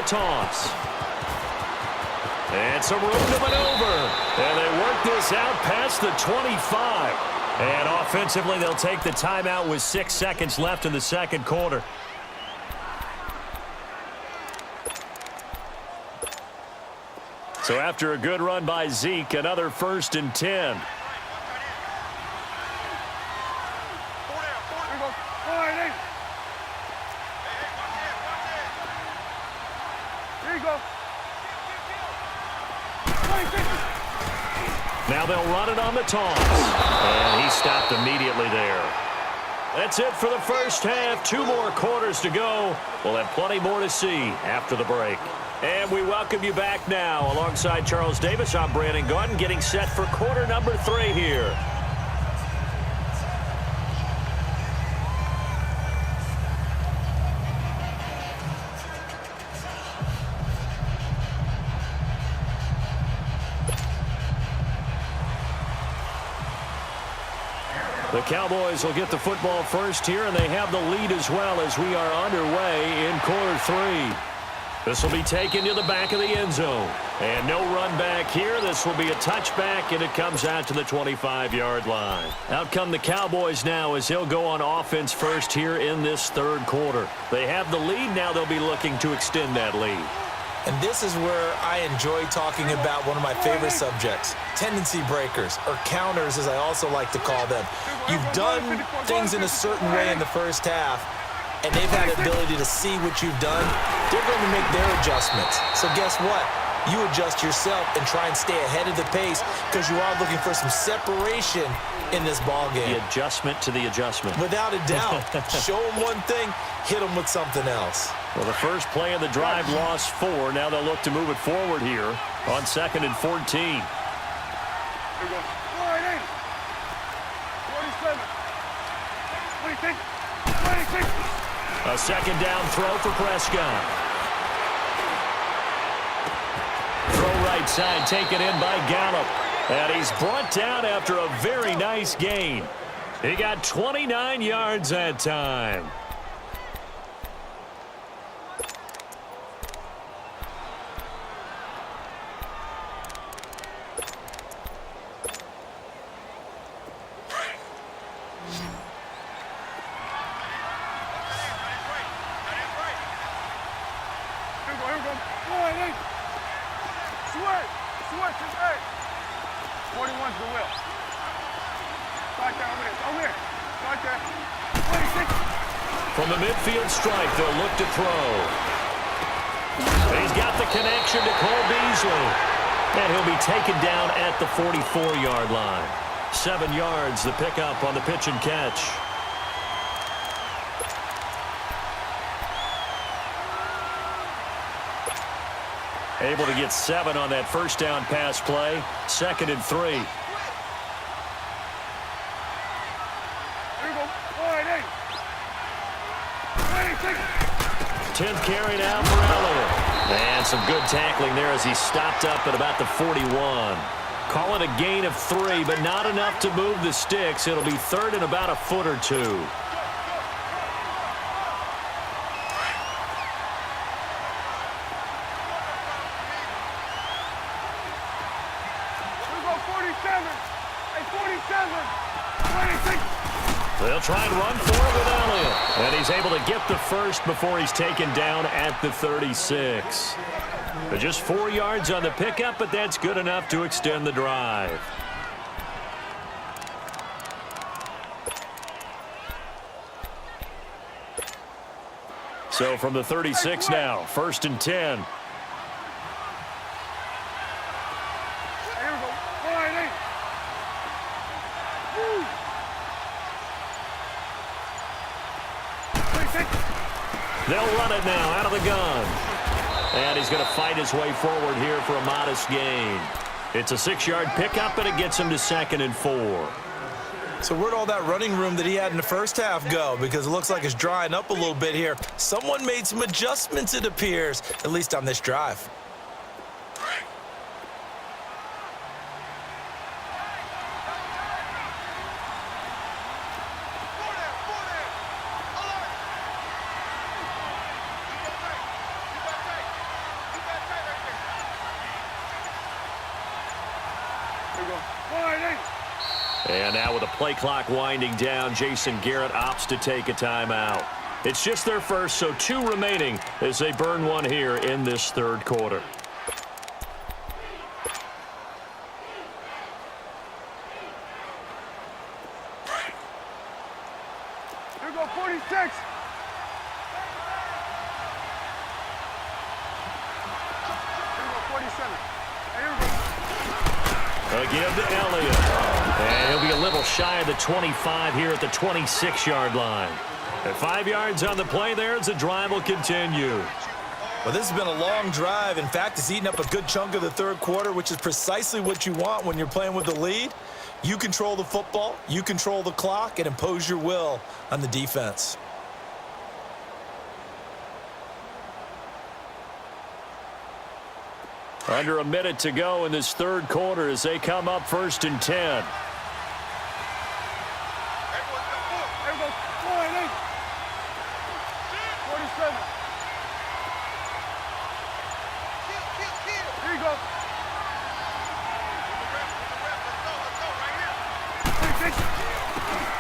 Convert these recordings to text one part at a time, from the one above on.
toss. And some room to maneuver. And they work this out past the 25. And offensively, they'll take the timeout with 6 seconds left in the second quarter. So after a good run by Zeke, another 1st and 10. Now they'll run it on the toss. And he stopped immediately there. That's it for the first half. 2 more quarters to go. We'll have plenty more to see after the break. And we welcome you back now. Alongside Charles Davis, I'm Brandon Gaudin, getting set for quarter number 3 here. The Cowboys will get the football first here, and they have the lead as well as we are underway in quarter 3. This will be taken to the back of the end zone. And no run back here. This will be a touchback, and it comes out to the 25-yard line. Out come the Cowboys now as they'll go on offense first here in this third quarter. They have the lead. Now they'll be looking to extend that lead. And this is where I enjoy talking about one of my favorite subjects, tendency breakers, or counters as I also like to call them. You've done things in a certain way in the first half, and they've had the ability to see what you've done. They're going to make their adjustments. So guess what? You adjust yourself and try and stay ahead of the pace because you are looking for some separation in this ball game. The adjustment to the adjustment. Without a doubt. Show them one thing, hit them with something else. Well, the first play of the drive lost 4. Now they'll look to move it forward here on 2nd and 14. Here we go. 47. 26. A second down throw for Prescott. Throw right side, taken in by Gallup. And he's brought down after a very nice gain. He got 29 yards that time. From the midfield stripe, they'll look to throw. He's got the connection to Cole Beasley. And he'll be taken down at the 44-yard line. 7 yards, the pickup on the pitch and catch. Able to get 7 on that first down pass play. 2nd and 3. 10th carry now for Elliott. And some good tackling there as he stopped up at about the 41. Call it a gain of 3, but not enough to move the sticks. It'll be 3rd and about a foot or 2. They'll try and run for it with Elliott. And he's able to get the first before he's taken down at the 36. But just 4 yards on the pickup, but that's good enough to extend the drive. So from the 36 now, 1st and 10. They'll run it now out of the gun. And he's going to fight his way forward here for a modest gain. It's a 6-yard pickup, and it gets him to 2nd and 4. So where'd all that running room that he had in the first half go? Because it looks like it's drying up a little bit here. Someone made some adjustments, it appears, at least on this drive. And now with the play clock winding down, Jason Garrett opts to take a timeout. It's just their first, so 2 remaining as they burn one here in this third quarter. Here we go, 46. A give to Elliott. And he'll be a little shy of the 25 here at the 26-yard line. At 5 yards on the play there as the drive will continue. Well, this has been a long drive. In fact, it's eaten up a good chunk of the third quarter, which is precisely what you want when you're playing with the lead. You control the football, you control the clock, and impose your will on the defense. Under a minute to go in this third quarter as they come up 1st and 10.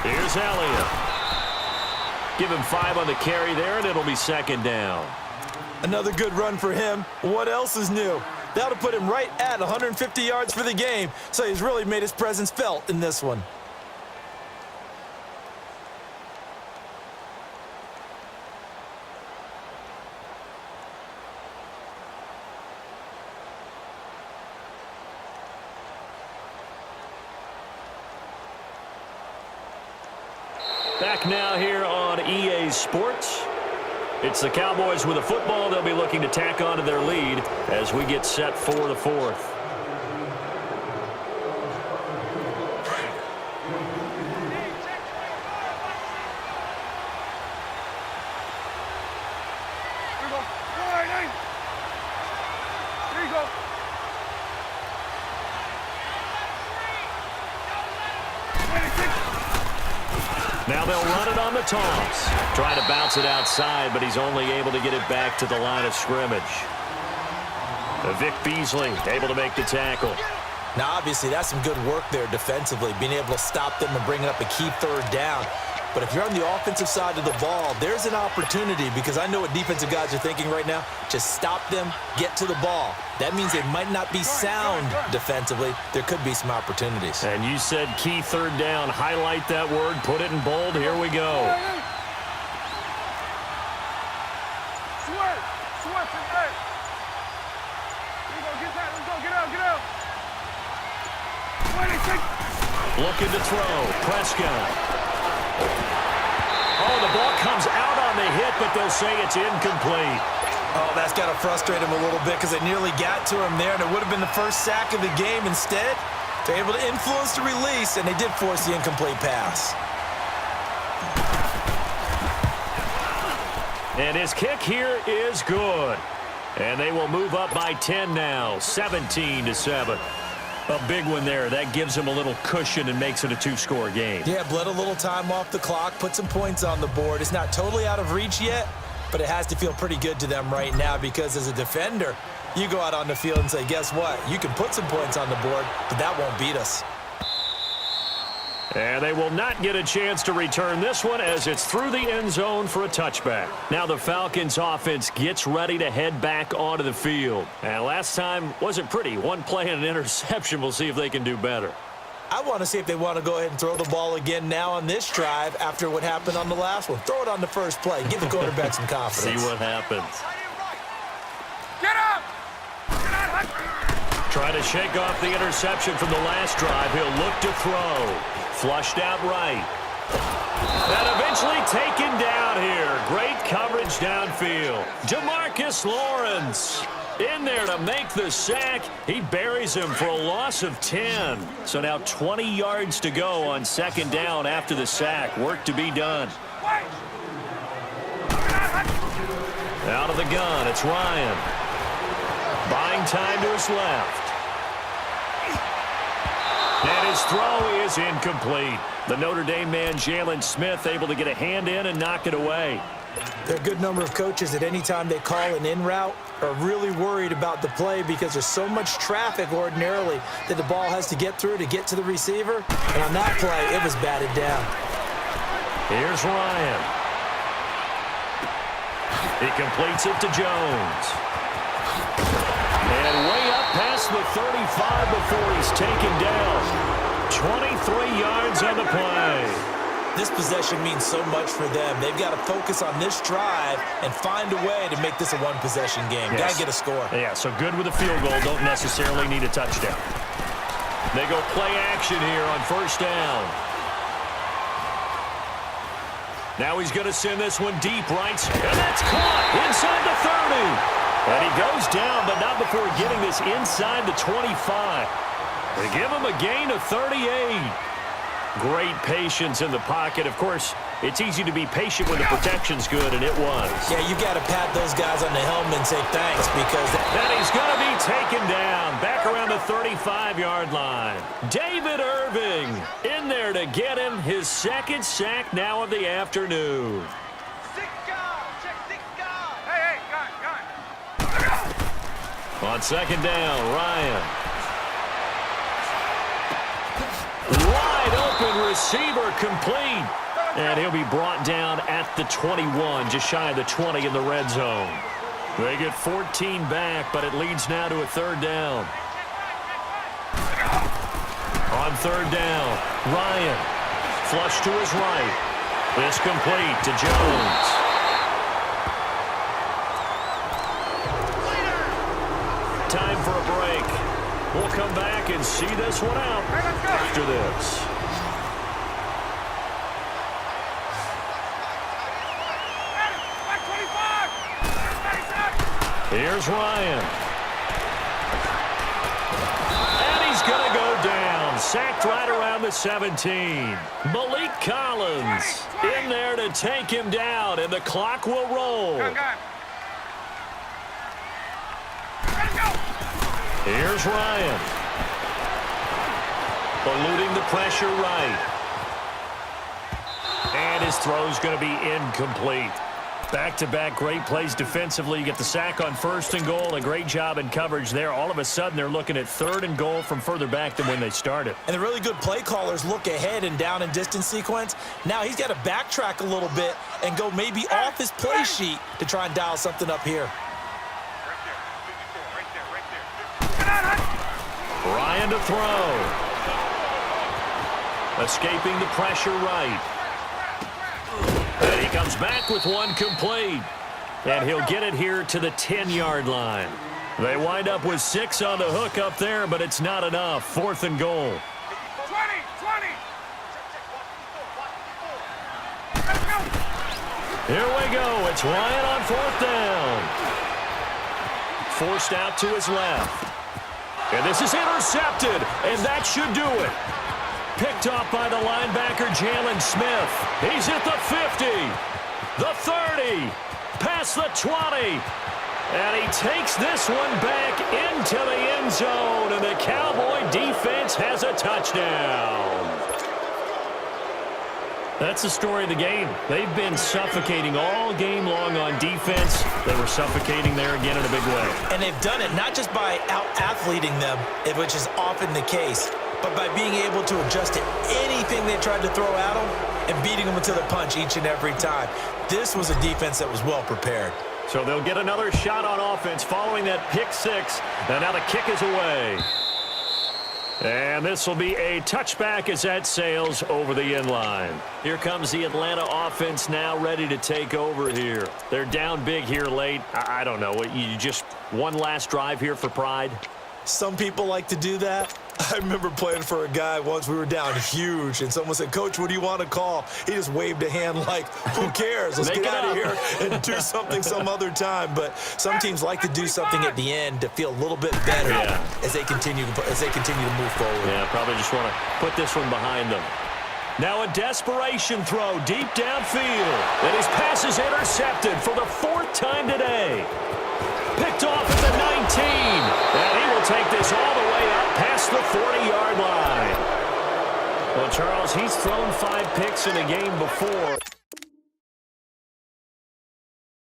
Here's Elliott. Give him 5 on the carry there, and it'll be 2nd down. Another good run for him. What else is new? That'll put him right at 150 yards for the game, so he's really made his presence felt in this one. Back now here on EA Sports. It's the Cowboys with a football. They'll be looking to tack on to their lead as we get set for the 4th. Now they'll run it on the toss. Trying to bounce it outside, but he's only able to get it back to the line of scrimmage. Vic Beasley able to make the tackle. Now, obviously, that's some good work there defensively, being able to stop them and bringing up a key 3rd down. But if you're on the offensive side of the ball, there's an opportunity, because I know what defensive guys are thinking right now. Just stop them, get to the ball. That means they might not be sound defensively. There could be some opportunities. And you said key 3rd down. Highlight that word. Put it in bold. Here we go. Looking to throw. Prescott. Oh, the ball comes out on the hit, but they'll say it's incomplete. Oh, that's got to frustrate him a little bit, because they nearly got to him there, and it would have been the first sack of the game. Instead, they're able to influence the release, and they did force the incomplete pass. And his kick here is good. And they will move up by 10 now, 17-7. A big one there. That gives him a little cushion and makes it a 2-score game. Yeah, bled a little time off the clock, put some points on the board. It's not totally out of reach yet, but it has to feel pretty good to them right now, because as a defender, you go out on the field and say, guess what? You can put some points on the board, but that won't beat us. And they will not get a chance to return this one as it's through the end zone for a touchback. Now the Falcons offense gets ready to head back onto the field. And last time wasn't pretty. One play and an interception. We'll see if they can do better. I want to see if they want to go ahead and throw the ball again now on this drive after what happened on the last one. Throw it on the first play. Give the quarterback some confidence. See what happens. Get up! Trying to shake off the interception from the last drive. He'll look to throw. Flushed out right. And eventually taken down here. Great coverage downfield. Jamarcus Lawrence in there to make the sack. He buries him for a loss of 10. So now 20 yards to go on 2nd down after the sack. Work to be done. Out of the gun, it's Ryan. Buying time to his left. And his throw is incomplete. The Notre Dame man, Jalen Smith, able to get a hand in and knock it away. There are a good number of coaches at any time they call an in route are really worried about the play because there's so much traffic ordinarily that the ball has to get through to get to the receiver. And on that play, it was batted down. Here's Ryan. He completes it to Jones. And way up past the 35 before he's taken down. 23 yards on the play. This possession means so much for them. They've got to focus on this drive and find a way to make this a one-possession game. Yes. Got to get a score. Yeah, so good with a field goal. Don't necessarily need a touchdown. They go play action here on first down. Now he's going to send this one deep right. And that's caught inside the 30. And he goes down, but not before getting this inside the 25. They give him a gain of 38. Great patience in the pocket. Of course, it's easy to be patient when the protection's good, and it was. Yeah, you got to pat those guys on the helmet and say thanks because... And he's going to be taken down back around the 35-yard line. David Irving in there to get him his second sack now of the afternoon. Hey, gun. On second down, Ryan. Wide open receiver complete. And he'll be brought down at the 21, just shy of the 20 in the red zone. They get 14 back, but it leads now to a third down. On third down, Ryan. Flush to his right. This complete to Jones. Time for a break. We'll come back and see this one out after this. Here's Ryan. And he's going to go down. Sacked right around the 17. Malik Collins in there to take him down, and the clock will roll. Here's Ryan. Eluding the pressure right. And his throw's going to be incomplete. Back-to-back great plays defensively. You get the sack on first and goal. A great job in coverage there. All of a sudden, they're looking at third and goal from further back than when they started. And the really good play callers look ahead and down and distance sequence. Now he's got to backtrack a little bit and go maybe off his play sheet to try and dial something up here. Ryan to throw. Escaping the pressure right. And he comes back with one complete. And he'll get it here to the 10-yard line. They wind up with 6 on the hook up there, but it's not enough. Fourth and goal. 20. Here we go. It's Ryan on fourth down. Forced out to his left. And this is intercepted, and that should do it. Picked off by the linebacker, Jalen Smith. He's at the 50, the 30, past the 20. And he takes this one back into the end zone, and the Cowboy defense has a touchdown. That's the story of the game. They've been suffocating all game long on defense. They were suffocating there again in a big way. And they've done it not just by out-athleting them, which is often the case, but by being able to adjust to anything they tried to throw at them and beating them into the punch each and every time. This was a defense that was well prepared. So they'll get another shot on offense following that pick six. And now the kick is away. And this will be a touchback as that sails over the end line. Here comes the Atlanta offense now ready to take over here. They're down big here late. I don't know. You just one last drive here for pride? Some people like to do that. I remember playing for a guy once. We were down huge, and someone said, "Coach, what do you want to call?" He just waved a hand like, who cares? Let's get out of here and do something some other time. But some teams like to do something at the end to feel a little bit better as they continue to move forward. Yeah, probably just want to put this one behind them. Now a desperation throw deep downfield. And his pass is intercepted for the 4th time today. Picked off at the 19. And he will take this all the way up past the 40-yard line. Well, Charles, he's thrown 5 picks in a game before.